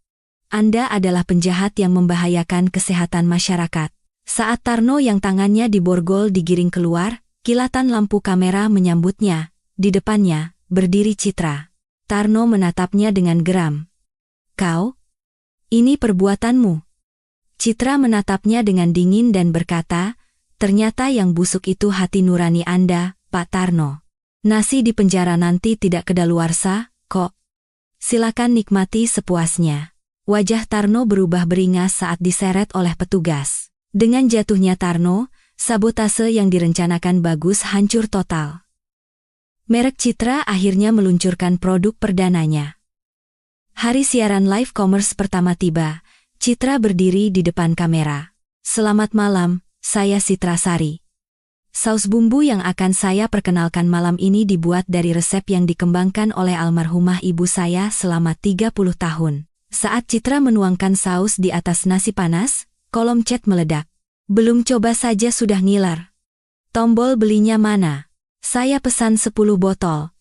Anda adalah penjahat yang membahayakan kesehatan masyarakat." Saat Tarno yang tangannya diborgol digiring keluar, kilatan lampu kamera menyambutnya. Di depannya, berdiri Citra. Tarno menatapnya dengan geram. "Kau? Ini perbuatanmu." Citra menatapnya dengan dingin dan berkata, "Ternyata yang busuk itu hati nurani Anda, Pak Tarno. Nasi di penjara nanti tidak kedaluarsa, kok. Silakan nikmati sepuasnya." Wajah Tarno berubah beringas saat diseret oleh petugas. Dengan jatuhnya Tarno, sabotase yang direncanakan Bagus hancur total. Merek Citra akhirnya meluncurkan produk perdananya. Hari siaran live commerce pertama tiba. Citra berdiri di depan kamera. "Selamat malam, saya Citra Sari. Saus bumbu yang akan saya perkenalkan malam ini dibuat dari resep yang dikembangkan oleh almarhumah ibu saya selama 30 tahun. Saat Citra menuangkan saus di atas nasi panas, kolom chat meledak. "Belum coba saja sudah ngiler. Tombol belinya mana? Saya pesan 10 botol,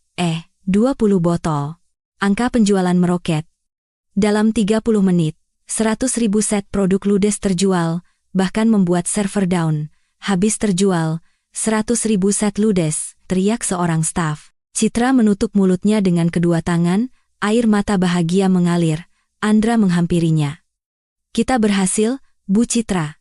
20 botol." Angka penjualan meroket. Dalam 30 menit, 100.000 set produk ludes terjual, bahkan membuat server down. "Habis terjual, 100.000 set ludes," teriak seorang staf. Citra menutup mulutnya dengan kedua tangan, air mata bahagia mengalir. Andra menghampirinya. "Kita berhasil, Bu Citra."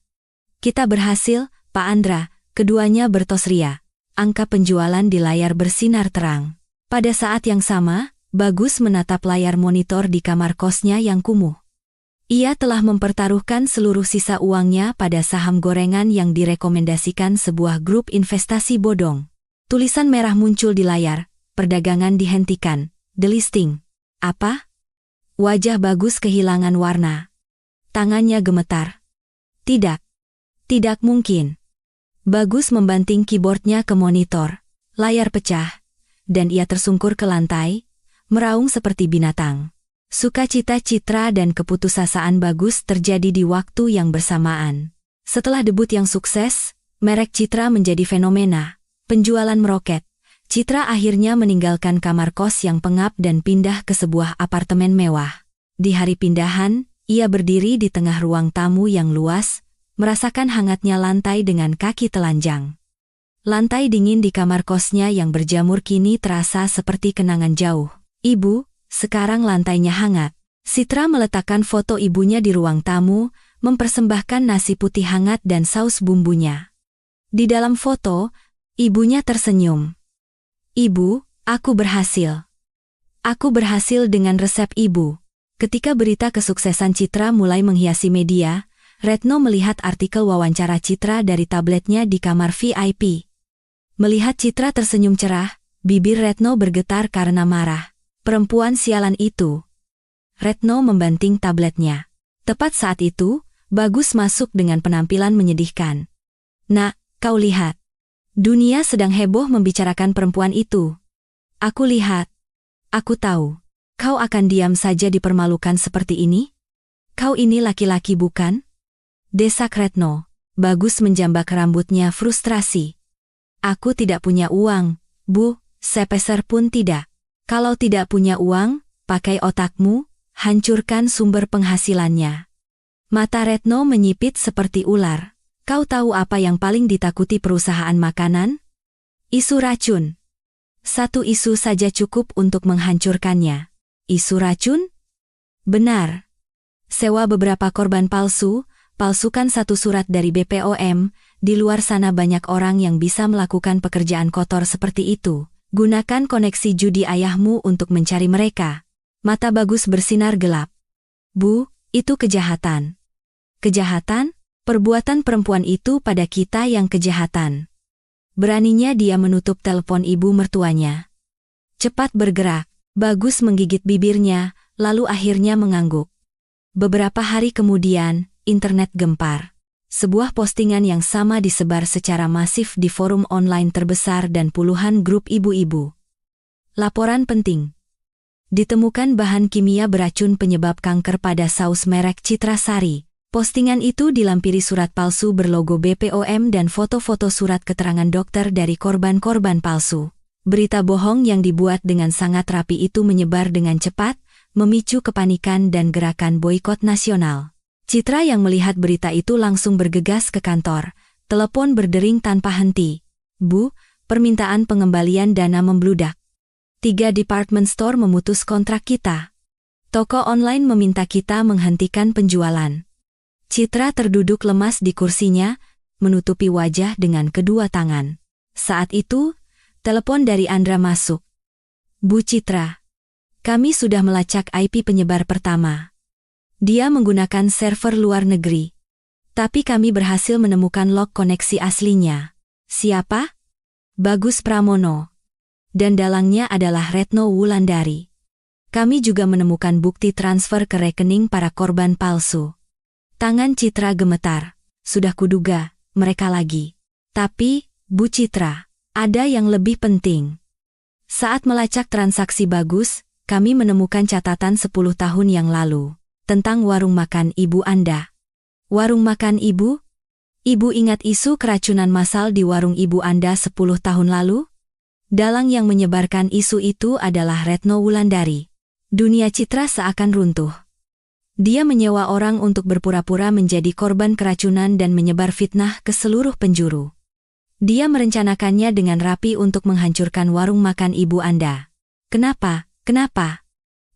"Kita berhasil, Pak Andra," keduanya bertos ria. Angka penjualan di layar bersinar terang. Pada saat yang sama, Bagus menatap layar monitor di kamar kosnya yang kumuh. Ia telah mempertaruhkan seluruh sisa uangnya pada saham gorengan yang direkomendasikan sebuah grup investasi bodong. Tulisan merah muncul di layar, "Perdagangan dihentikan, delisting." "Apa?" Wajah Bagus kehilangan warna. Tangannya gemetar. "Tidak. Tidak mungkin." Bagus membanting keyboardnya ke monitor. Layar pecah, dan ia tersungkur ke lantai, meraung seperti binatang. Sukacita Citra dan keputusasaan Bagus terjadi di waktu yang bersamaan. Setelah debut yang sukses, merek Citra menjadi fenomena. Penjualan meroket. Citra akhirnya meninggalkan kamar kos yang pengap dan pindah ke sebuah apartemen mewah. Di hari pindahan, ia berdiri di tengah ruang tamu yang luas, merasakan hangatnya lantai dengan kaki telanjang. Lantai dingin di kamar kosnya yang berjamur kini terasa seperti kenangan jauh. "Ibu, sekarang lantainya hangat." Citra meletakkan foto ibunya di ruang tamu, mempersembahkan nasi putih hangat dan saus bumbunya. Di dalam foto, ibunya tersenyum. "Ibu, aku berhasil. Aku berhasil dengan resep ibu." Ketika berita kesuksesan Citra mulai menghiasi media, Retno melihat artikel wawancara Citra dari tabletnya di kamar VIP. Melihat Citra tersenyum cerah, bibir Retno bergetar karena marah. "Perempuan sialan itu." Retno membanting tabletnya. Tepat saat itu, Bagus masuk dengan penampilan menyedihkan. "Nak, kau lihat. Dunia sedang heboh membicarakan perempuan itu. Aku lihat. Aku tahu. Kau akan diam saja dipermalukan seperti ini? Kau ini laki-laki bukan? Desak Retno. Bagus menjambak rambutnya frustrasi. Aku tidak punya uang, Bu, sepeser pun tidak. Kalau tidak punya uang, pakai otakmu, hancurkan sumber penghasilannya. Mata Retno menyipit seperti ular. Kau tahu apa yang paling ditakuti perusahaan makanan? Isu racun. Satu isu saja cukup untuk menghancurkannya. Isu racun? Benar. Sewa beberapa korban palsu, palsukan satu surat dari BPOM, di luar sana banyak orang yang bisa melakukan pekerjaan kotor seperti itu. Gunakan koneksi judi ayahmu untuk mencari mereka. Mata Bagus bersinar gelap. Bu, itu kejahatan. Kejahatan? Perbuatan perempuan itu pada kita yang kejahatan. Beraninya dia menutup telepon ibu mertuanya. Cepat bergerak. Bagus menggigit bibirnya, lalu akhirnya mengangguk. Beberapa hari kemudian, internet gempar. Sebuah postingan yang sama disebar secara masif di forum online terbesar dan puluhan grup ibu-ibu. Laporan penting. Ditemukan bahan kimia beracun penyebab kanker pada saus merek Citra Sari. Postingan itu dilampiri surat palsu berlogo BPOM dan foto-foto surat keterangan dokter dari korban-korban palsu. Berita bohong yang dibuat dengan sangat rapi itu menyebar dengan cepat, memicu kepanikan dan gerakan boikot nasional. Citra yang melihat berita itu langsung bergegas ke kantor. Telepon berdering tanpa henti. Bu, permintaan pengembalian dana membludak. 3 department store memutus kontrak kita. Toko online meminta kita menghentikan penjualan. Citra terduduk lemas di kursinya, menutupi wajah dengan kedua tangan. Saat itu, telepon dari Andra masuk. Bu Citra, kami sudah melacak IP penyebar pertama. Dia menggunakan server luar negeri. Tapi kami berhasil menemukan log koneksi aslinya. Siapa? Bagus Pramono. Dan dalangnya adalah Retno Wulandari. Kami juga menemukan bukti transfer ke rekening para korban palsu. Tangan Citra gemetar. Sudah kuduga, mereka lagi. Tapi, Bu Citra, ada yang lebih penting. Saat melacak transaksi Bagus, kami menemukan catatan 10 tahun yang lalu. Tentang warung makan ibu Anda. Warung makan ibu? Ibu ingat isu keracunan massal di warung ibu Anda 10 tahun lalu? Dalang yang menyebarkan isu itu adalah Retno Wulandari. Dunia Citra seakan runtuh. Dia menyewa orang untuk berpura-pura menjadi korban keracunan dan menyebar fitnah ke seluruh penjuru. Dia merencanakannya dengan rapi untuk menghancurkan warung makan ibu Anda. Kenapa? Kenapa?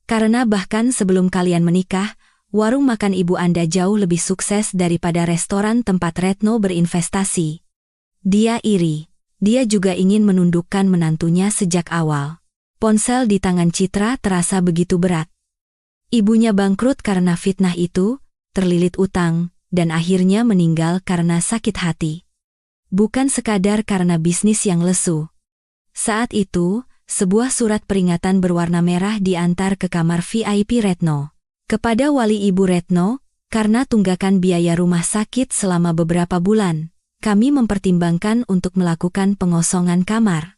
Karena bahkan sebelum kalian menikah, warung makan ibu Anda jauh lebih sukses daripada restoran tempat Retno berinvestasi. Dia iri. Dia juga ingin menundukkan menantunya sejak awal. Ponsel di tangan Citra terasa begitu berat. Ibunya bangkrut karena fitnah itu, terlilit utang, dan akhirnya meninggal karena sakit hati. Bukan sekadar karena bisnis yang lesu. Saat itu, sebuah surat peringatan berwarna merah diantar ke kamar VIP Retno. Kepada wali ibu Retno, karena tunggakan biaya rumah sakit selama beberapa bulan, kami mempertimbangkan untuk melakukan pengosongan kamar.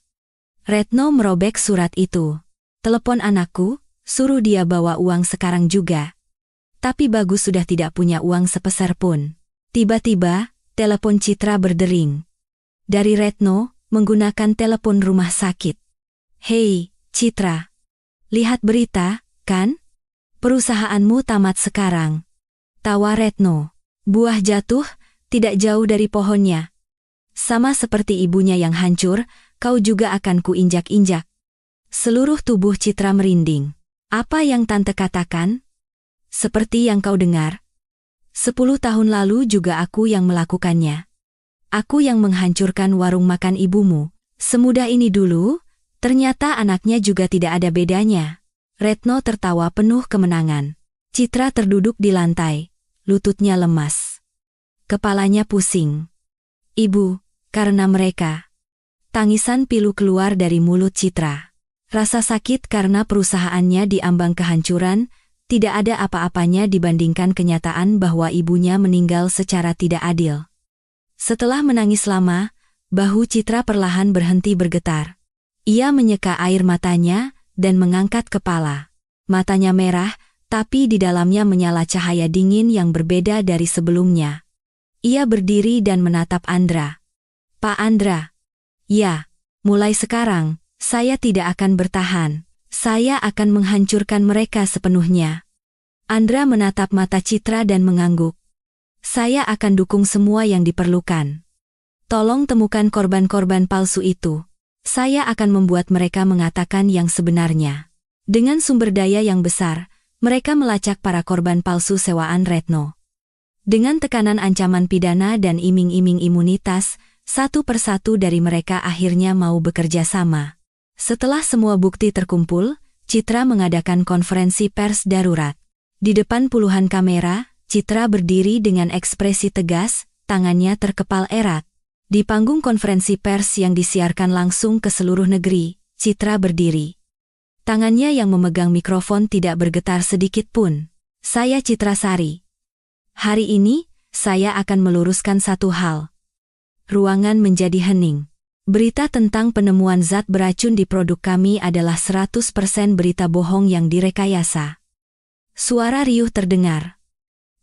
Retno merobek surat itu. Telepon anakku, suruh dia bawa uang sekarang juga. Tapi Bagus sudah tidak punya uang sepeser pun. Tiba-tiba, telepon Citra berdering. Dari Retno, menggunakan telepon rumah sakit. Hei, Citra. Lihat berita, kan? Perusahaanmu tamat sekarang. Tawa Retno. Buah jatuh, tidak jauh dari pohonnya. Sama seperti ibunya yang hancur, kau juga akan kuinjak-injak. Seluruh tubuh Citra merinding. Apa yang tante katakan? Seperti yang kau dengar. 10 tahun lalu juga aku yang melakukannya. Aku yang menghancurkan warung makan ibumu. Semudah ini dulu, ternyata anaknya juga tidak ada bedanya. Retno tertawa penuh kemenangan. Citra terduduk di lantai, lututnya lemas. Kepalanya pusing. Ibu, karena mereka. Tangisan pilu keluar dari mulut Citra. Rasa sakit karena perusahaannya diambang kehancuran, tidak ada apa-apanya dibandingkan kenyataan bahwa ibunya meninggal secara tidak adil. Setelah menangis lama, Bahu Citra perlahan berhenti bergetar. Ia menyeka air matanya dan mengangkat kepala. Matanya merah, tapi di dalamnya menyala cahaya dingin yang berbeda dari sebelumnya. Ia berdiri dan menatap Andra. "Pak Andra." "Ya, mulai sekarang, saya tidak akan bertahan. Saya akan menghancurkan mereka sepenuhnya." Andra menatap mata Citra dan mengangguk. "Saya akan dukung semua yang diperlukan. Tolong temukan korban-korban palsu itu. Saya akan membuat mereka mengatakan yang sebenarnya." Dengan sumber daya yang besar, mereka melacak para korban palsu sewaan Retno. Dengan tekanan ancaman pidana dan iming-iming imunitas, satu persatu dari mereka akhirnya mau bekerja sama. Setelah semua bukti terkumpul, Citra mengadakan konferensi pers darurat. Di depan puluhan kamera, Citra berdiri dengan ekspresi tegas, tangannya terkepal erat. Di panggung konferensi pers yang disiarkan langsung ke seluruh negeri, Citra berdiri. Tangannya yang memegang mikrofon tidak bergetar sedikit pun. "Saya Citra Sari. Hari ini, saya akan meluruskan satu hal." Ruangan menjadi hening. "Berita tentang penemuan zat beracun di produk kami adalah 100% berita bohong yang direkayasa." Suara riuh terdengar.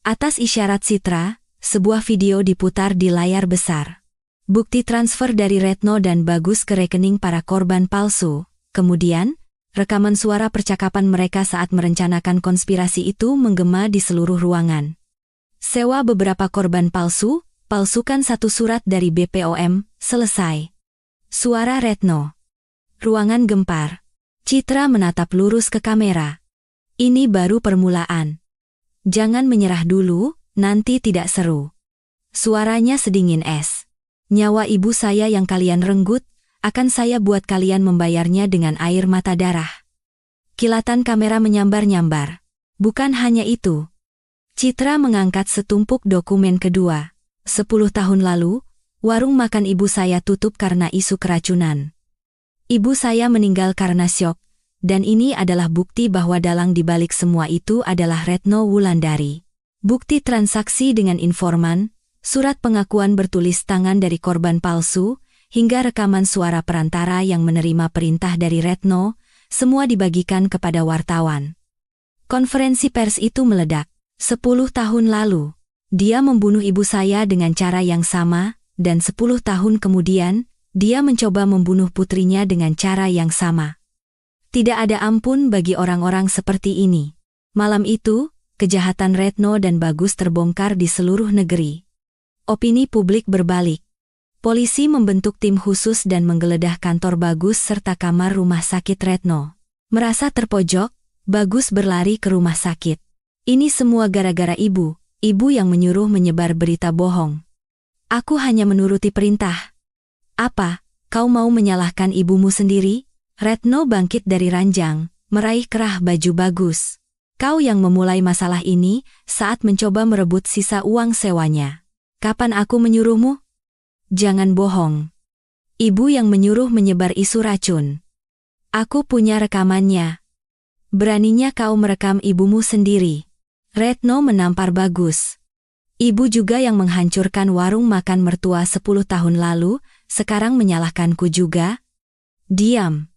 Atas isyarat Citra, sebuah video diputar di layar besar. Bukti transfer dari Retno dan Bagus ke rekening para korban palsu. Kemudian, rekaman suara percakapan mereka saat merencanakan konspirasi itu menggema di seluruh ruangan. "Sewa beberapa korban palsu, palsukan satu surat dari BPOM, selesai." Suara Retno. Ruangan gempar. Citra menatap lurus ke kamera. "Ini baru permulaan. Jangan menyerah dulu, nanti tidak seru." Suaranya sedingin es. "Nyawa ibu saya yang kalian renggut, akan saya buat kalian membayarnya dengan air mata darah." Kilatan kamera menyambar-nyambar. Bukan hanya itu. Citra mengangkat setumpuk dokumen kedua. 10 tahun lalu, warung makan ibu saya tutup karena isu keracunan. Ibu saya meninggal karena syok, dan ini adalah bukti bahwa dalang di balik semua itu adalah Retno Wulandari. Bukti transaksi dengan informan, surat pengakuan bertulis tangan dari korban palsu, hingga rekaman suara perantara yang menerima perintah dari Retno, semua dibagikan kepada wartawan. Konferensi pers itu meledak. 10 tahun lalu, dia membunuh ibu saya dengan cara yang sama, dan 10 tahun kemudian, dia mencoba membunuh putrinya dengan cara yang sama. Tidak ada ampun bagi orang-orang seperti ini. Malam itu, kejahatan Retno dan Bagus terbongkar di seluruh negeri. Opini publik berbalik. Polisi membentuk tim khusus dan menggeledah kantor Bagus serta kamar rumah sakit Retno. Merasa terpojok, Bagus berlari ke rumah sakit. "Ini semua gara-gara ibu yang menyuruh menyebar berita bohong. Aku hanya menuruti perintah." "Apa, kau mau menyalahkan ibumu sendiri?" Retno bangkit dari ranjang, meraih kerah baju Bagus. "Kau yang memulai masalah ini saat mencoba merebut sisa uang sewanya. Kapan aku menyuruhmu?" "Jangan bohong. Ibu yang menyuruh menyebar isu racun. Aku punya rekamannya." "Beraninya kau merekam ibumu sendiri?" Retno menampar Bagus. "Ibu juga yang menghancurkan warung makan mertua 10 tahun lalu, sekarang menyalahkanku juga?" "Diam.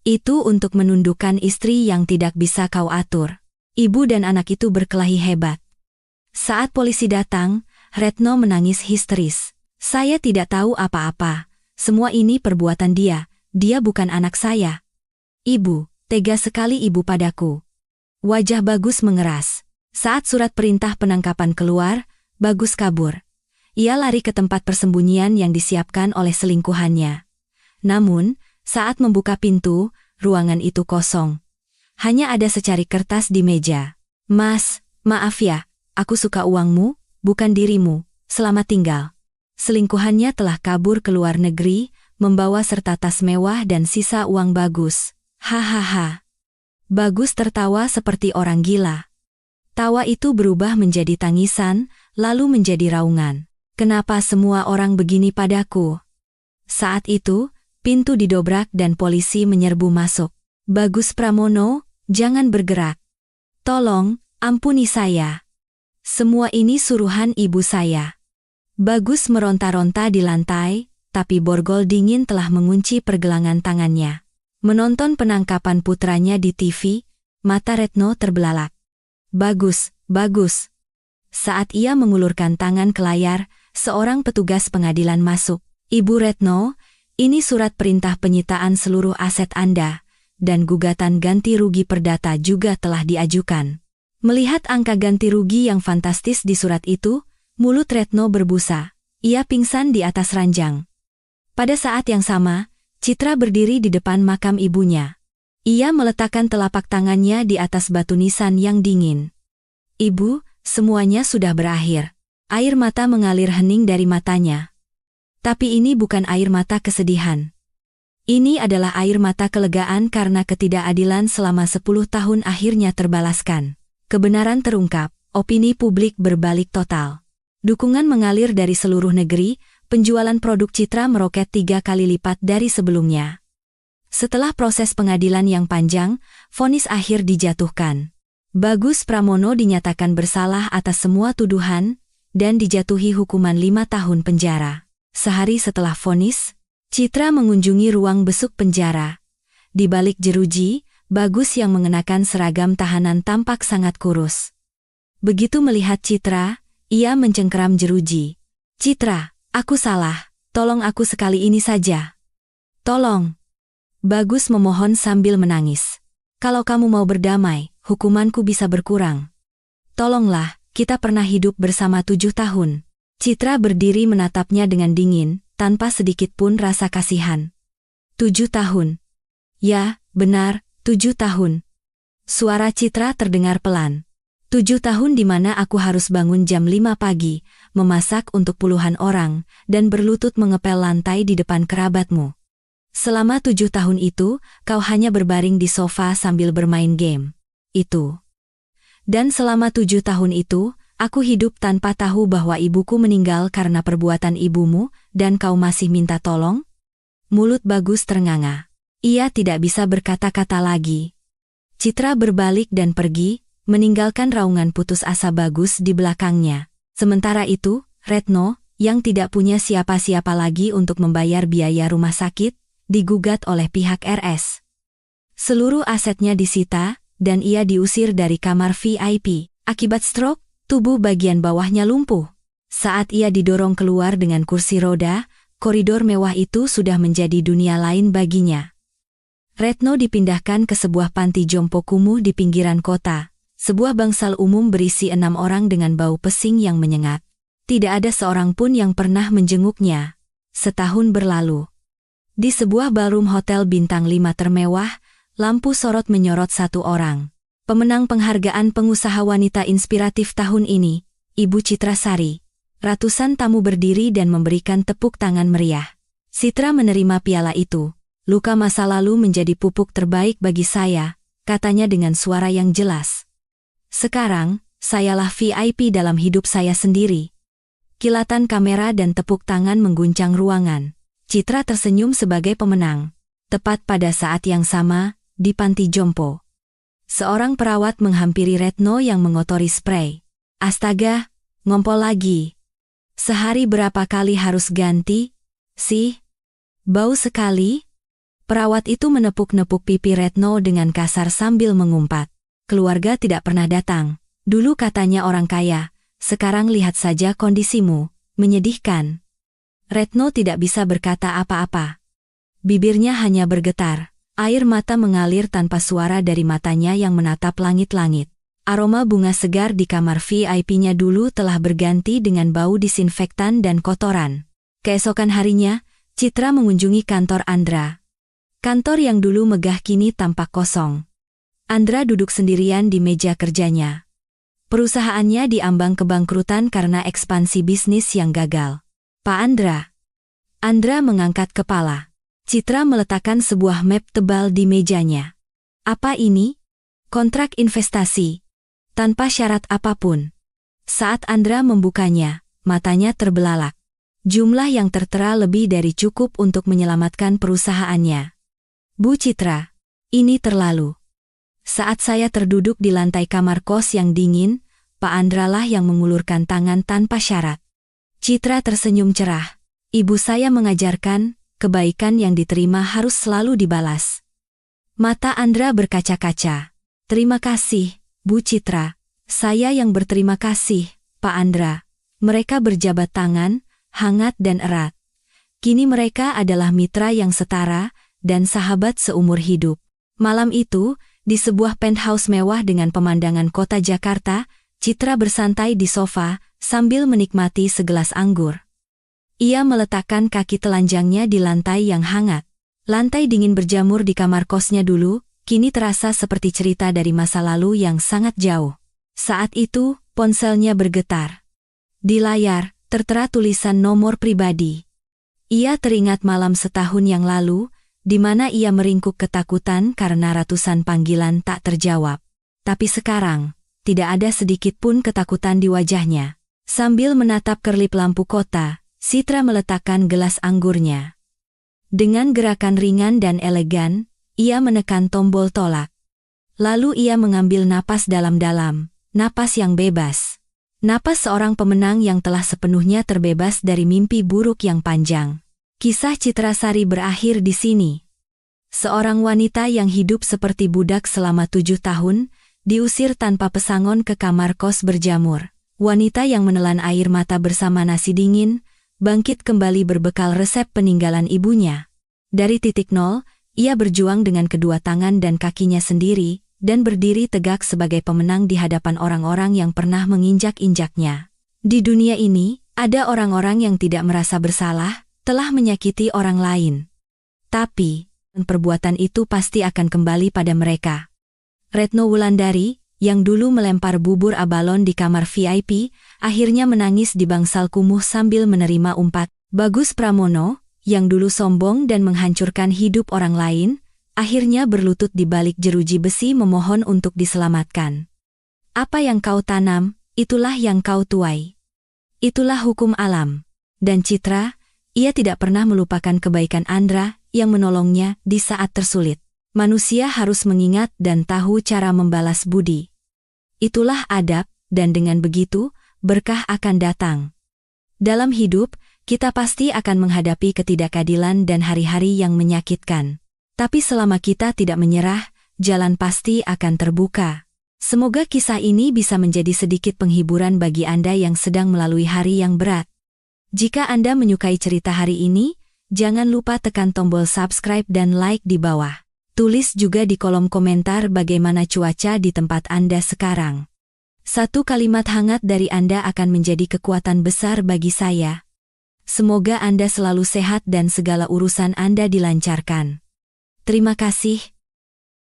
Itu untuk menundukkan istri yang tidak bisa kau atur." Ibu dan anak itu berkelahi hebat. Saat polisi datang, Retno menangis histeris. "Saya tidak tahu apa-apa. Semua ini perbuatan dia bukan anak saya." "Ibu, tega sekali ibu padaku." Wajah Bagus mengeras. Saat surat perintah penangkapan keluar, Bagus kabur. Ia lari ke tempat persembunyian yang disiapkan oleh selingkuhannya. Namun, saat membuka pintu, ruangan itu kosong. Hanya ada secari kertas di meja. "Mas, maaf ya, aku suka uangmu, bukan dirimu, selamat tinggal." Selingkuhannya telah kabur ke luar negeri, membawa serta tas mewah dan sisa uang Bagus. Hahaha. Bagus tertawa seperti orang gila. Tawa itu berubah menjadi tangisan, lalu menjadi raungan. "Kenapa semua orang begini padaku?" Saat itu, pintu didobrak dan polisi menyerbu masuk. "Bagus Pramono, jangan bergerak. Tolong, ampuni saya. Semua ini suruhan ibu saya." Bagus meronta-ronta di lantai, tapi borgol dingin telah mengunci pergelangan tangannya. Menonton penangkapan putranya di TV, mata Retno terbelalak. Bagus, bagus. Saat ia mengulurkan tangan ke layar, seorang petugas pengadilan masuk. Ibu Retno, ini surat perintah penyitaan seluruh aset Anda, dan gugatan ganti rugi perdata juga telah diajukan. Melihat angka ganti rugi yang fantastis di surat itu, mulut Retno berbusa. Ia pingsan di atas ranjang. Pada saat yang sama, Citra berdiri di depan makam ibunya. Ia meletakkan telapak tangannya di atas batu nisan yang dingin. Ibu, semuanya sudah berakhir. Air mata mengalir hening dari matanya. Tapi ini bukan air mata kesedihan. Ini adalah air mata kelegaan karena ketidakadilan selama 10 tahun akhirnya terbalaskan. Kebenaran terungkap, opini publik berbalik total. Dukungan mengalir dari seluruh negeri, penjualan produk Citra meroket 3 kali lipat dari sebelumnya. Setelah proses pengadilan yang panjang, vonis akhir dijatuhkan. Bagus Pramono dinyatakan bersalah atas semua tuduhan, dan dijatuhi hukuman 5 tahun penjara. Sehari setelah vonis, Citra mengunjungi ruang besuk penjara. Di balik jeruji, Bagus yang mengenakan seragam tahanan tampak sangat kurus. Begitu melihat Citra, ia mencengkeram jeruji. Citra, aku salah, tolong aku sekali ini saja. Tolong. Bagus memohon sambil menangis. Kalau kamu mau berdamai, hukumanku bisa berkurang. Tolonglah, kita pernah hidup bersama 7 tahun. Citra berdiri menatapnya dengan dingin, tanpa sedikit pun rasa kasihan. 7 tahun. Ya, benar, 7 tahun. Suara Citra terdengar pelan. 7 tahun di mana aku harus bangun jam 5 pagi, memasak untuk puluhan orang, dan berlutut mengepel lantai di depan kerabatmu. Selama 7 tahun itu, kau hanya berbaring di sofa sambil bermain game. Itu. Dan selama 7 tahun itu, aku hidup tanpa tahu bahwa ibuku meninggal karena perbuatan ibumu, dan kau masih minta tolong? Mulut Bagus ternganga. Ia tidak bisa berkata-kata lagi. Citra berbalik dan pergi, meninggalkan raungan putus asa Bagus di belakangnya. Sementara itu, Retno, yang tidak punya siapa-siapa lagi untuk membayar biaya rumah sakit, digugat oleh pihak RS. Seluruh asetnya disita, dan ia diusir dari kamar VIP. Akibat stroke, tubuh bagian bawahnya lumpuh. Saat ia didorong keluar dengan kursi roda, koridor mewah itu sudah menjadi dunia lain baginya. Retno dipindahkan ke sebuah panti jompo kumuh di pinggiran kota, sebuah bangsal umum berisi 6 orang dengan bau pesing yang menyengat. Tidak ada seorang pun yang pernah menjenguknya. Setahun berlalu. Di sebuah ballroom hotel bintang 5 termewah, lampu sorot menyorot satu orang. Pemenang penghargaan pengusaha wanita inspiratif tahun ini, Ibu Citra Sari. Ratusan tamu berdiri dan memberikan tepuk tangan meriah. Citra menerima piala itu. Luka masa lalu menjadi pupuk terbaik bagi saya, katanya dengan suara yang jelas. Sekarang, sayalah VIP dalam hidup saya sendiri. Kilatan kamera dan tepuk tangan mengguncang ruangan. Citra tersenyum sebagai pemenang. Tepat pada saat yang sama, di panti jompo. Seorang perawat menghampiri Retno yang mengotori spray. Astaga, ngompol lagi. Sehari berapa kali harus ganti, sih? Bau sekali? Perawat itu menepuk-nepuk pipi Retno dengan kasar sambil mengumpat. Keluarga tidak pernah datang. Dulu katanya orang kaya, sekarang lihat saja kondisimu, menyedihkan. Retno tidak bisa berkata apa-apa. Bibirnya hanya bergetar. Air mata mengalir tanpa suara dari matanya yang menatap langit-langit. Aroma bunga segar di kamar VIP-nya dulu telah berganti dengan bau disinfektan dan kotoran. Keesokan harinya, Citra mengunjungi kantor Andra. Kantor yang dulu megah kini tampak kosong. Andra duduk sendirian di meja kerjanya. Perusahaannya diambang kebangkrutan karena ekspansi bisnis yang gagal. Pak Andra. Andra mengangkat kepala. Citra meletakkan sebuah map tebal di mejanya. Apa ini? Kontrak investasi. Tanpa syarat apapun. Saat Andra membukanya, matanya terbelalak. Jumlah yang tertera lebih dari cukup untuk menyelamatkan perusahaannya. Bu Citra, ini terlalu. Saat saya terduduk di lantai kamar kos yang dingin, Pak Andra lah yang mengulurkan tangan tanpa syarat. Citra tersenyum cerah. Ibu saya mengajarkan, kebaikan yang diterima harus selalu dibalas. Mata Andra berkaca-kaca. Terima kasih, Bu Citra. Saya yang berterima kasih, Pak Andra. Mereka berjabat tangan, hangat dan erat. Kini mereka adalah mitra yang setara dan sahabat seumur hidup. Malam itu, di sebuah penthouse mewah dengan pemandangan kota Jakarta, Citra bersantai di sofa sambil menikmati segelas anggur. Ia meletakkan kaki telanjangnya di lantai yang hangat. Lantai dingin berjamur di kamar kosnya dulu, kini terasa seperti cerita dari masa lalu yang sangat jauh. Saat itu, ponselnya bergetar. Di layar, tertera tulisan nomor pribadi. Ia teringat malam setahun yang lalu, di mana ia meringkuk ketakutan karena ratusan panggilan tak terjawab. Tapi sekarang, tidak ada sedikit pun ketakutan di wajahnya. Sambil menatap kerlip lampu kota, Citra meletakkan gelas anggurnya. Dengan gerakan ringan dan elegan, ia menekan tombol tolak. Lalu ia mengambil napas dalam-dalam, napas yang bebas. Napas seorang pemenang yang telah sepenuhnya terbebas dari mimpi buruk yang panjang. Kisah Citra Sari berakhir di sini. Seorang wanita yang hidup seperti budak selama 7 tahun, diusir tanpa pesangon ke kamar kos berjamur. Wanita yang menelan air mata bersama nasi dingin, bangkit kembali berbekal resep peninggalan ibunya. Dari titik nol, ia berjuang dengan kedua tangan dan kakinya sendiri, dan berdiri tegak sebagai pemenang di hadapan orang-orang yang pernah menginjak-injaknya. Di dunia ini, ada orang-orang yang tidak merasa bersalah, telah menyakiti orang lain. Tapi, perbuatan itu pasti akan kembali pada mereka. Retno Wulandari, yang dulu melempar bubur abalon di kamar VIP, akhirnya menangis di bangsal kumuh sambil menerima umpat. Bagus Pramono, yang dulu sombong dan menghancurkan hidup orang lain, akhirnya berlutut di balik jeruji besi memohon untuk diselamatkan. Apa yang kau tanam, itulah yang kau tuai. Itulah hukum alam. Dan Citra, ia tidak pernah melupakan kebaikan Andra yang menolongnya di saat tersulit. Manusia harus mengingat dan tahu cara membalas budi. Itulah adab, dan dengan begitu, berkah akan datang. Dalam hidup, kita pasti akan menghadapi ketidakadilan dan hari-hari yang menyakitkan. Tapi selama kita tidak menyerah, jalan pasti akan terbuka. Semoga kisah ini bisa menjadi sedikit penghiburan bagi Anda yang sedang melalui hari yang berat. Jika Anda menyukai cerita hari ini, jangan lupa tekan tombol subscribe dan like di bawah. Tulis juga di kolom komentar bagaimana cuaca di tempat Anda sekarang. Satu kalimat hangat dari Anda akan menjadi kekuatan besar bagi saya. Semoga Anda selalu sehat dan segala urusan Anda dilancarkan. Terima kasih.